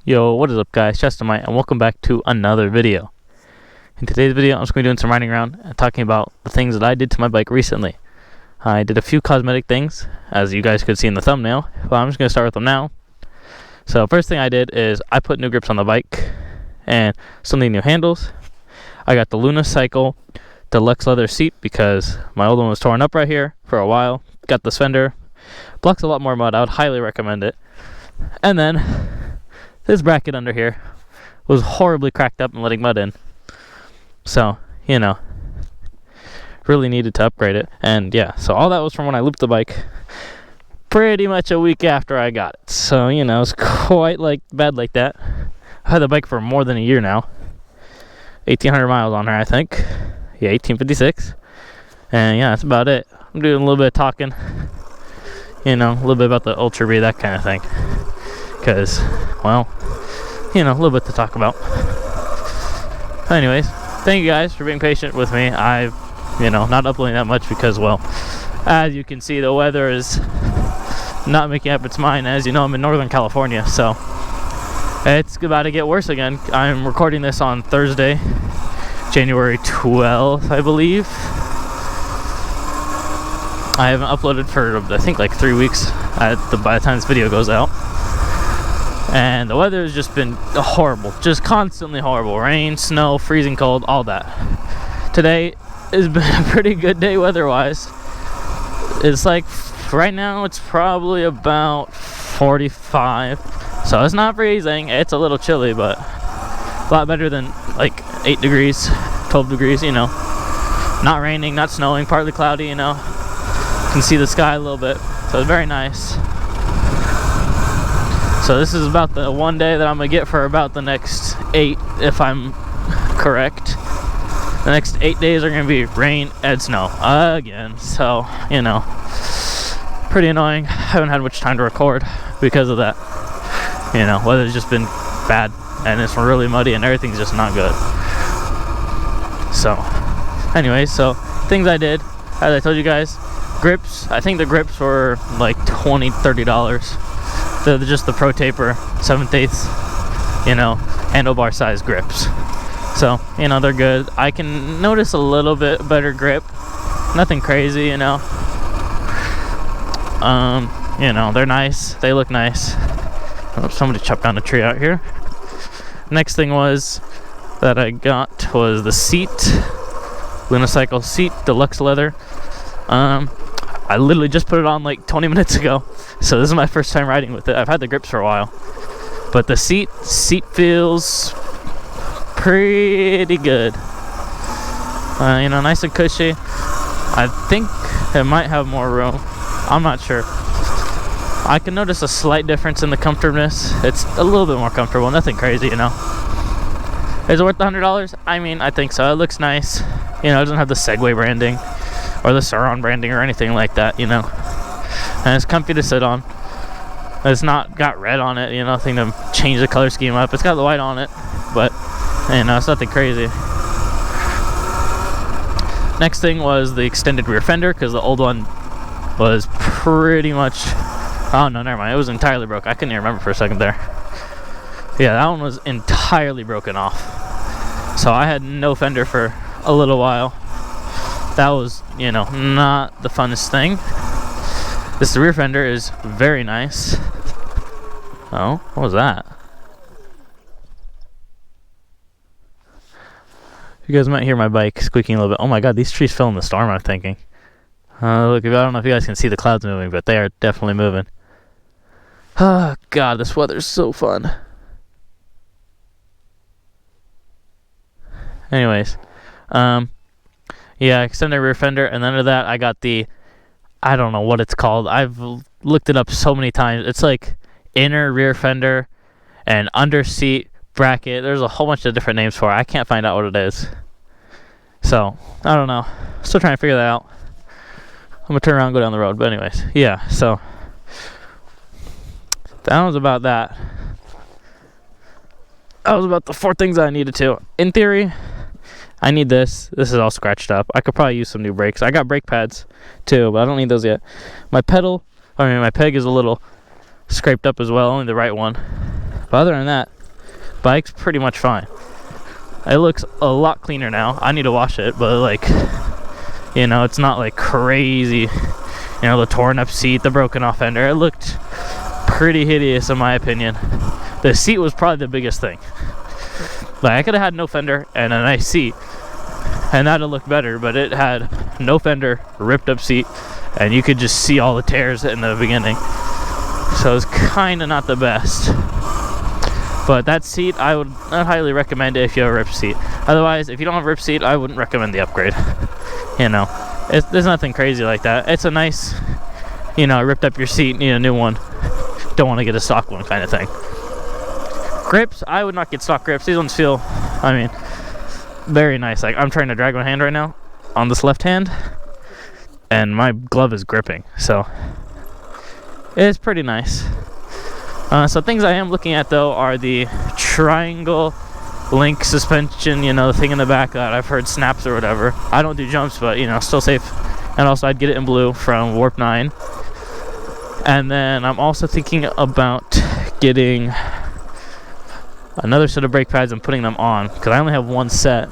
Yo, what is up guys, Chestamite, and welcome back to another video. In today's video, I'm just going to be doing some riding around and talking about the things that I did to my bike recently. I did a few cosmetic things, as you guys could see in the thumbnail, but I'm just going to start with them now. So first thing I did is I put new grips on the bike and some of the new handles. I got the Unicycle deluxe leather seat because my old one was torn up right here for a while. Got this fender, blocks a lot more mud. I would highly recommend it. And then this bracket under here was horribly cracked up and letting mud in. So, you know, really needed to upgrade it. And yeah, so all that was from when I looped the bike pretty much a week after I got it. So, you know, it's quite bad like that. I've had the bike for more than a year now. 1,800 miles on her, I think. Yeah, 1856. And yeah, that's about it. I'm doing a little bit of talking. You know, a little bit about the Ultra Bee, that kind of thing. Because, well, you know, a little bit to talk about. Anyways, thank you guys for being patient with me. I've, you know, not uploading that much because, well, as you can see, the weather is not making up its mind. As you know, I'm in Northern California, so it's about to get worse again. I'm recording this on Thursday, January 12th, I believe. I haven't uploaded for, I think, like 3 weeks by the time this video goes out. And the weather has just been horrible, just constantly horrible. Rain, snow, freezing cold, all that. Today has been a pretty good day weather-wise. It's like, right now it's probably about 45. So it's not freezing, it's a little chilly, but a lot better than like 8 degrees, 12 degrees, you know. Not raining, not snowing, partly cloudy, you know. Can see the sky a little bit, so it's very nice. So this is about the one day that I'm gonna get for about the next 8, if I'm correct. The next 8 days are gonna be rain and snow again. So, you know, pretty annoying. I haven't had much time to record because of that. You know, weather's just been bad and it's really muddy and everything's just not good. So, anyways, so things I did, as I told you guys, grips. I think the grips were like $20-$30. They're just the Pro Taper 7/8, you know, handlebar size grips. So, you know, they're good. I can notice a little bit better grip. Nothing crazy, you know. You know, they're nice. They look nice. Oh, somebody chopped down a tree out here. Next thing was that I got was the seat. Unicycle seat, deluxe leather. I literally just put it on like 20 minutes ago, so this is my first time riding with it. I've had the grips for a while, but the seat feels pretty good. You know, nice and cushy. I think it might have more room. I'm not sure. I can notice a slight difference in the comfortableness. It's a little bit more comfortable, nothing crazy, you know. Is it worth the $100? I mean, I think so. It looks nice. You know, it doesn't have the Segway branding or the SurRon branding or anything like that, you know. And it's comfy to sit on. It's not got red on it, you know, nothing to change the color scheme up. It's got the white on it, but, you know, it's nothing crazy. Next thing was the extended rear fender, because the old one was pretty much, oh no, never mind, it was entirely broken. I couldn't even remember for a second there. Yeah, that one was entirely broken off. So I had no fender for a little while. That was, you know, not the funnest thing. This rear fender is very nice. Oh, what was that? You guys might hear my bike squeaking a little bit. Oh my god, these trees fell in the storm, I'm thinking. Look, I don't know if you guys can see the clouds moving, but they are definitely moving. Oh god, this weather's so fun. Anyways, yeah, extended rear fender, and then under that I got the, I don't know what it's called. I've looked it up so many times. It's like inner rear fender and under seat bracket. There's a whole bunch of different names for it. I can't find out what it is. So, I don't know. Still trying to figure that out. I'm gonna turn around and go down the road. But anyways, yeah, so that was about that. That was about the 4 things I needed to. In theory, I need this. This is all scratched up. I could probably use some new brakes. I got brake pads too, but I don't need those yet. My peg is a little scraped up as well, only the right one. But other than that, bike's pretty much fine. It looks a lot cleaner now. I need to wash it, but like, you know, it's not like crazy. You know, the torn up seat, the broken off fender. It looked pretty hideous in my opinion. The seat was probably the biggest thing. Like, I could have had no fender and a nice seat, and that'd have looked better, but it had no fender, ripped up seat, and you could just see all the tears in the beginning. So it's kind of not the best. But that seat, I'd highly recommend it if you have a ripped seat. Otherwise, if you don't have a ripped seat, I wouldn't recommend the upgrade. You know, there's nothing crazy like that. It's a nice, you know, ripped up your seat, need a new one. Don't want to get a stock one kind of thing. Grips, I would not get stock grips. These ones feel, I mean, very nice. Like, I'm trying to drag my hand right now on this left hand, and my glove is gripping, so it's pretty nice. So things I am looking at though are the triangle link suspension, you know, the thing in the back that I've heard snaps or whatever. I don't do jumps, but you know, still safe. And also I'd get it in blue from Warp 9. And then I'm also thinking about getting another set of brake pads and putting them on, because I only have one set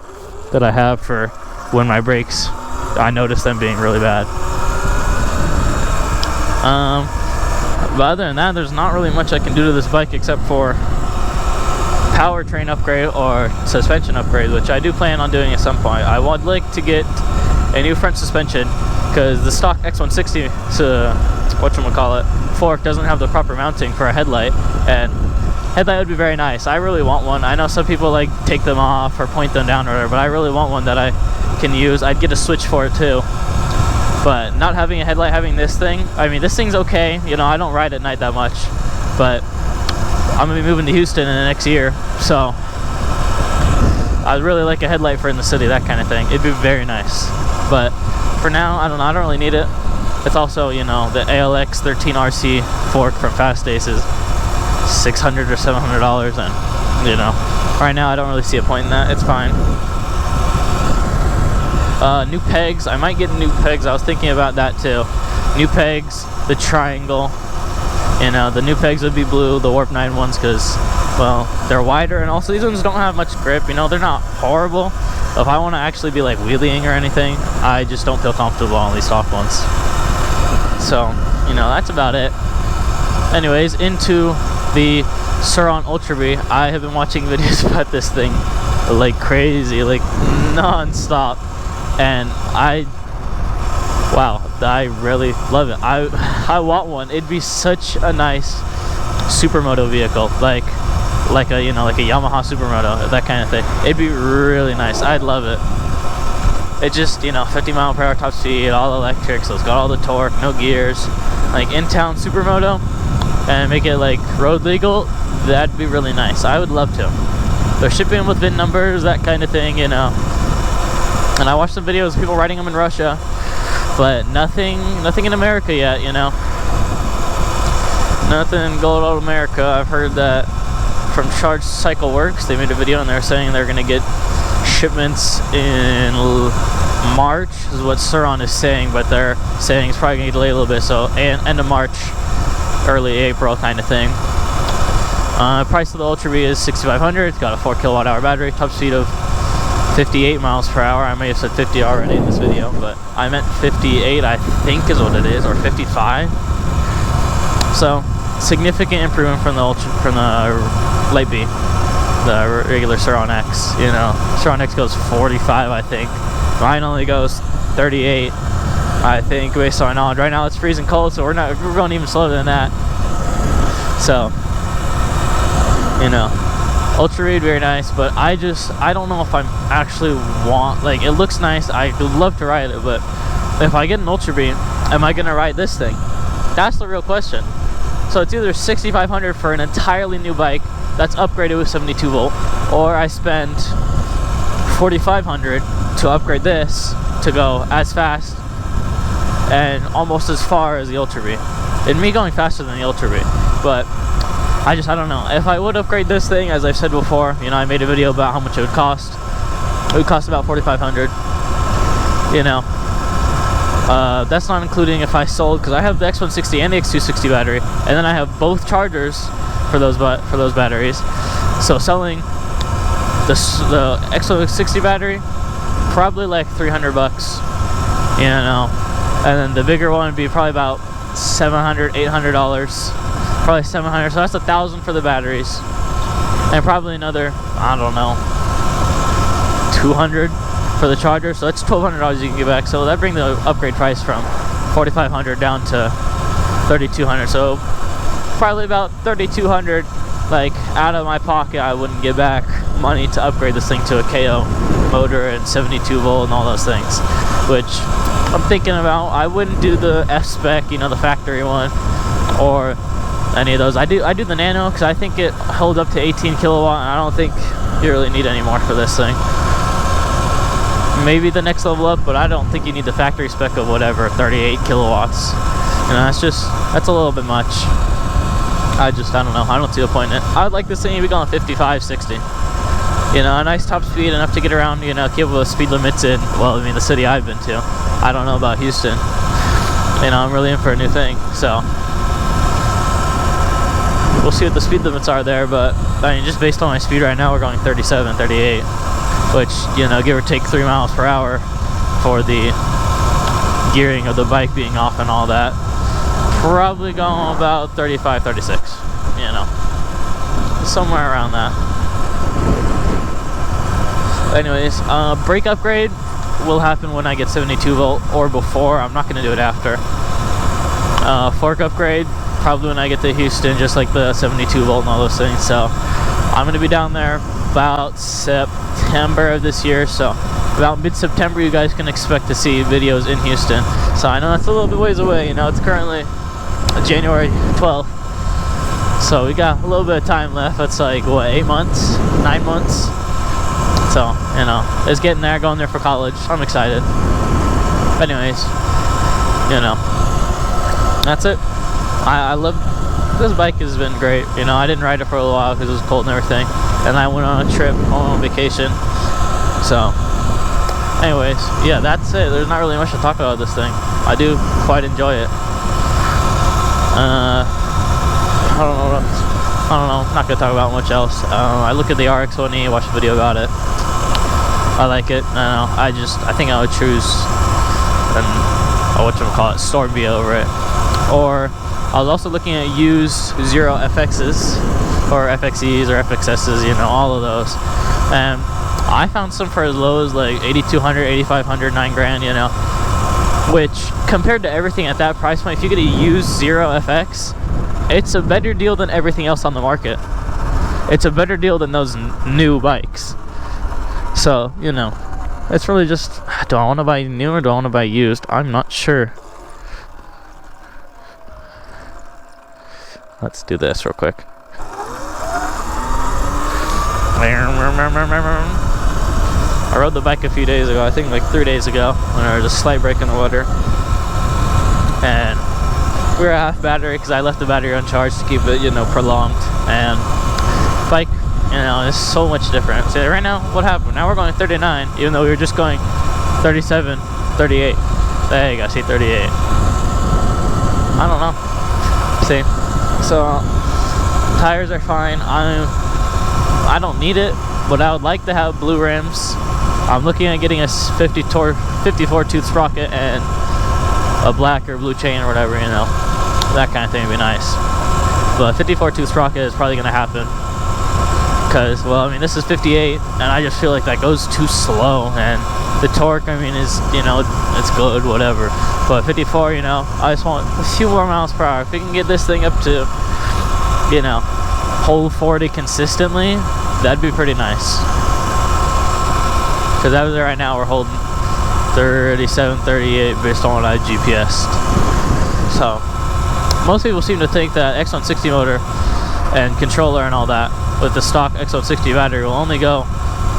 that I have for when my brakes, I notice them being really bad. But other than that, there's not really much I can do to this bike except for powertrain upgrade or suspension upgrade, which I do plan on doing at some point. I would like to get a new front suspension because the stock X160 fork doesn't have the proper mounting for a headlight, and headlight would be very nice. I really want one. I know some people like take them off or point them down or whatever, but I really want one that I can use. I'd get a switch for it too. But not having a headlight, having this thing, I mean, this thing's okay. You know, I don't ride at night that much, but I'm gonna be moving to Houston in the next year, so I'd really like a headlight for in the city, that kind of thing. It'd be very nice. But for now, I don't know, I don't really need it. It's also, you know, the ALX 13RC fork from Fast Ace is $600 or $700, and, you know, right now I don't really see a point in that. It's fine. New pegs, I might get new pegs. I was thinking about that too. New pegs, the triangle, you know, the new pegs would be blue, the Warp 9 ones, because, well, they're wider, and also these ones don't have much grip. You know, they're not horrible. If I want to actually be like wheeling or anything, I just don't feel comfortable on these stock ones. So, you know, that's about it. Anyways, into the SurRon Ultra Bee. I have been watching videos about this thing like crazy, like non-stop, and I really love it. I want one. It'd be such a nice supermoto vehicle, like a, you know, like a Yamaha supermoto, that kind of thing. It'd be really nice. I'd love it. It just, you know, 50 mile per hour top speed, all electric, so it's got all the torque, no gears, like in-town supermoto, and make it like road legal. That'd be really nice. I would love to. They're shipping them with VIN numbers, that kind of thing, you know. And I watched some videos of people riding them in Russia, but nothing in America yet, you know. Nothing gold old America. I've heard that from Charge Cycle Works. They made a video and they're saying they're gonna get shipments in March, is what SurRon is saying, but they're saying it's probably gonna delay a little bit, so end of March, early April kind of thing. Price of the Ultra Bee is $6,500. It's got a 4 kilowatt hour battery, top speed of 58 miles per hour. I may have said 50 already in this video, but I meant 58, I think is what it is, or 55. So significant improvement from the Light Bee, the regular SurRon X. You know, SurRon X goes 45, I think. Mine only goes 38, I think, based on my knowledge. Right now it's freezing cold, so we're going even slower than that. So, you know, Ultra Bee, very nice, but I don't know if I'm actually like, it looks nice, I'd love to ride it, but if I get an Ultra Bee, am I gonna ride this thing? That's the real question. So it's either $6,500 for an entirely new bike that's upgraded with 72 volt, or I spend $4,500 to upgrade this to go as fast and almost as far as the Ultra Bee. And me going faster than the Ultra Bee, but I don't know. If I would upgrade this thing, as I've said before, you know, I made a video about how much it would cost. It would cost about $4,500. You know, that's not including if I sold, because I have the X160 and the X260 battery, and then I have both chargers for those batteries. So selling the Exo60 battery, probably like 300 bucks, you know, and then the bigger one would be probably about $700, $800, probably 700. So that's $1,000 for the batteries, and probably another, I don't know, 200 for the charger. So that's $1,200 you can get back. So that brings the upgrade price from $4,500 down to $3,200. So probably about $3,200, like out of my pocket. I wouldn't get back money to upgrade this thing to a KO motor and 72 volt and all those things, which I'm thinking about. I wouldn't do the F spec, you know, the factory one, or any of those. I do the Nano because I think it holds up to 18 kilowatt, and I don't think you really need any more for this thing. Maybe the next level up, but I don't think you need the factory spec of whatever, 38 kilowatts. You know, that's a little bit much. I don't know. I don't see the point in it. I would like this thing to be going 55, 60. You know, a nice top speed, enough to get around, you know, keep the speed limits in, well, I mean, the city I've been to. I don't know about Houston. You know, I'm really in for a new thing, so we'll see what the speed limits are there, but I mean, just based on my speed right now, we're going 37, 38, which, you know, give or take 3 miles per hour for the gearing of the bike being off and all that. Probably going about 35, 36, you know, somewhere around that. Anyways, brake upgrade will happen when I get 72 volt or before. I'm not going to do it after. Fork upgrade probably when I get to Houston, just like the 72 volt and all those things. So I'm going to be down there about September of this year. So about mid-September, you guys can expect to see videos in Houston. So I know that's a little bit ways away. You know, it's currently January 12th. So we got a little bit of time left. It's like, what, 8 months? 9 months? So, you know, it's getting there, going there for college. I'm excited. Anyways, you know, that's it. I love, this bike has been great. You know, I didn't ride it for a little while because it was cold and everything. And I went on a trip, on vacation. So, anyways, yeah, that's it. There's not really much to talk about this thing. I do quite enjoy it. I don't know. I'm not gonna talk about much else. I look at the RX-1E, watch a video about it. I like it. I think I would choose Storm Bee over it. Or I was also looking at used Zero FXs or FXEs or FXSs, you know, all of those. And I found some for as low as like 8,200, 8,500, 9 grand, you know. Which compared to everything at that price point, if you get a used Zero FX, it's a better deal than everything else on the market. It's a better deal than those new bikes. So, you know, it's really just, do I want to buy new or do I want to buy used? I'm not sure. Let's do this real quick. I rode the bike a few days ago, I think like 3 days ago, when there was a slight break in the water. And we were at half battery because I left the battery uncharged to keep it, you know, prolonged. And bike, you know, is so much different. So right now, what happened? Now we're going 39, even though we were just going 37, 38. There you go, see, 38. I don't know. See, so tires are fine. I don't need it, but I would like to have blue rims. I'm looking at getting a 54 tooth sprocket and a black or blue chain or whatever, you know. That kind of thing would be nice. But 54 tooth sprocket is probably going to happen. Because, well, I mean, this is 58, and I just feel like that goes too slow. And the torque, I mean, is, you know, it's good, whatever. But 54, you know, I just want a few more miles per hour. If we can get this thing up to, you know, hold 40 consistently, that'd be pretty nice. Because as of right now, we're holding 37, 38 based on what I GPS'd. So, most people seem to think that X160 motor and controller and all that with the stock X160 battery will only go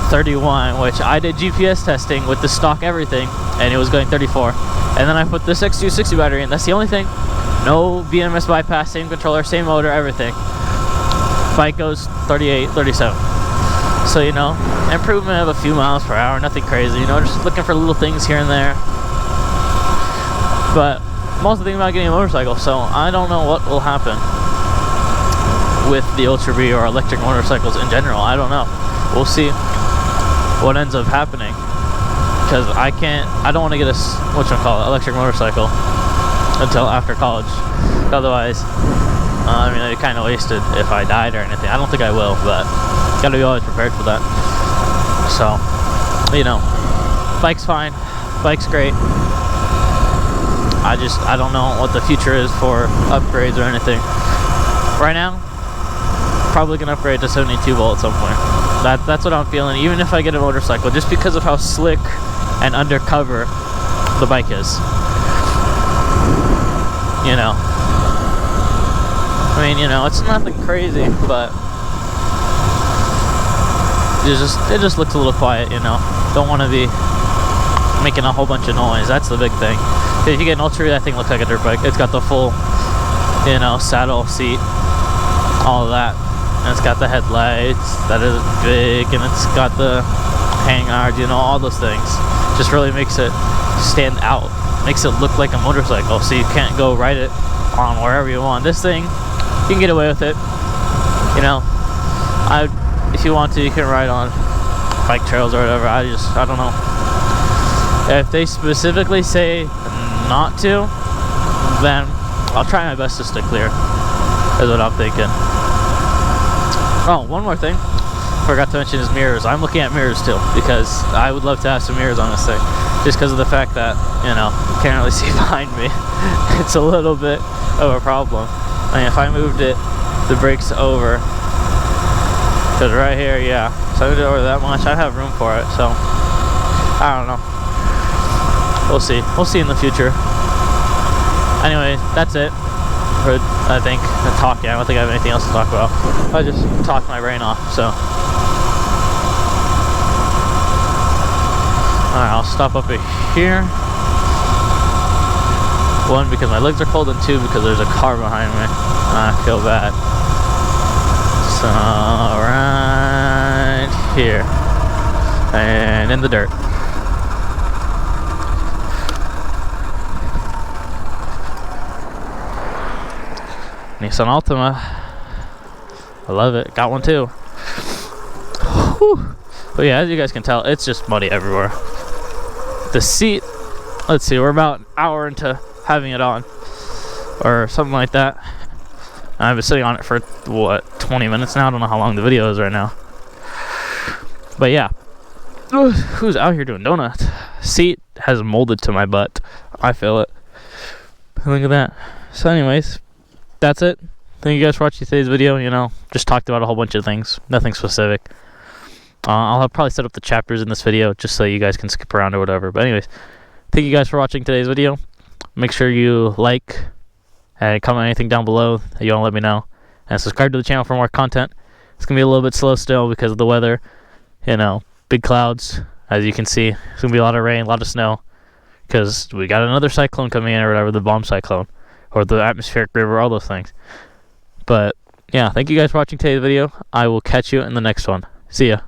31, which I did GPS testing with the stock everything, and it was going 34. And then I put this X260 battery in. That's the only thing. No BMS bypass, same controller, same motor, everything. Bike goes 38, 37. So, you know, improvement of a few miles per hour, nothing crazy, you know, just looking for little things here and there. But I'm also thinking about getting a motorcycle, so I don't know what will happen. with the Ultra Bee or electric motorcycles in general. I don't know. We'll see what ends up happening, because I don't want to get a electric motorcycle until after college. Otherwise, I mean, it'd kind of wasted if I died or anything. I don't think I will, but gotta be always prepared for that. So, you know, bike's fine, bike's great. I don't know what the future is for upgrades or anything. Right now, probably gonna upgrade to 72 volt at some point. That's what I'm feeling, even if I get a motorcycle, just because of how slick and undercover the bike is. You know, I mean, you know, it's nothing crazy, but it just looks a little quiet, you know. Don't want to be making a whole bunch of noise. That's the big thing. If you get an Ultra, that thing looks like a dirt bike. It's got the full, you know, saddle, seat, all of that. And it's got the headlights that is big, and it's got the hangars, you know, all those things. Just really makes it stand out. Makes it look like a motorcycle, so you can't go ride it on wherever you want. This thing, you can get away with it. You know, if you want to, you can ride on bike trails or whatever. I don't know. If they specifically say not to, then I'll try my best to stick clear, is what I'm thinking. Oh, one more thing. Forgot to mention is mirrors. I'm looking at mirrors too, because I would love to have some mirrors on this thing. Just because of the fact that, you know, you can't really see behind me. It's a little bit of a problem. I mean, if I moved the brakes over, because right here, yeah, so I moved it over that much, I'd have room for it. So, I don't know. We'll see. We'll see in the future. Anyway, that's it. I think talking. I don't think I have anything else to talk about. I just talked my brain off. So, alright, I'll stop up here. One, because my legs are cold, and two, because there's a car behind me. I feel bad. So, right here, and in the dirt. Nissan Altima. I love it. Got one too. Whew. But yeah, as you guys can tell, it's just muddy everywhere. The seat, let's see, we're about an hour into having it on, or something like that. I've been sitting on it for, what, 20 minutes now? I don't know how long the video is right now. But yeah. Who's out here doing donuts? Seat has molded to my butt. I feel it. Look at that. So anyways, that's it. Thank you guys for watching today's video. You know, just talked about a whole bunch of things. Nothing specific. I'll probably set up the chapters in this video just so you guys can skip around or whatever. But anyways, thank you guys for watching today's video. Make sure you like and comment anything down below that you want to let me know. And subscribe to the channel for more content. It's going to be a little bit slow still because of the weather. You know, big clouds, as you can see. It's going to be a lot of rain, a lot of snow. Because we got another cyclone coming in or whatever, the bomb cyclone. Or the atmospheric river, all those things. But, yeah, thank you guys for watching today's video. I will catch you in the next one. See ya.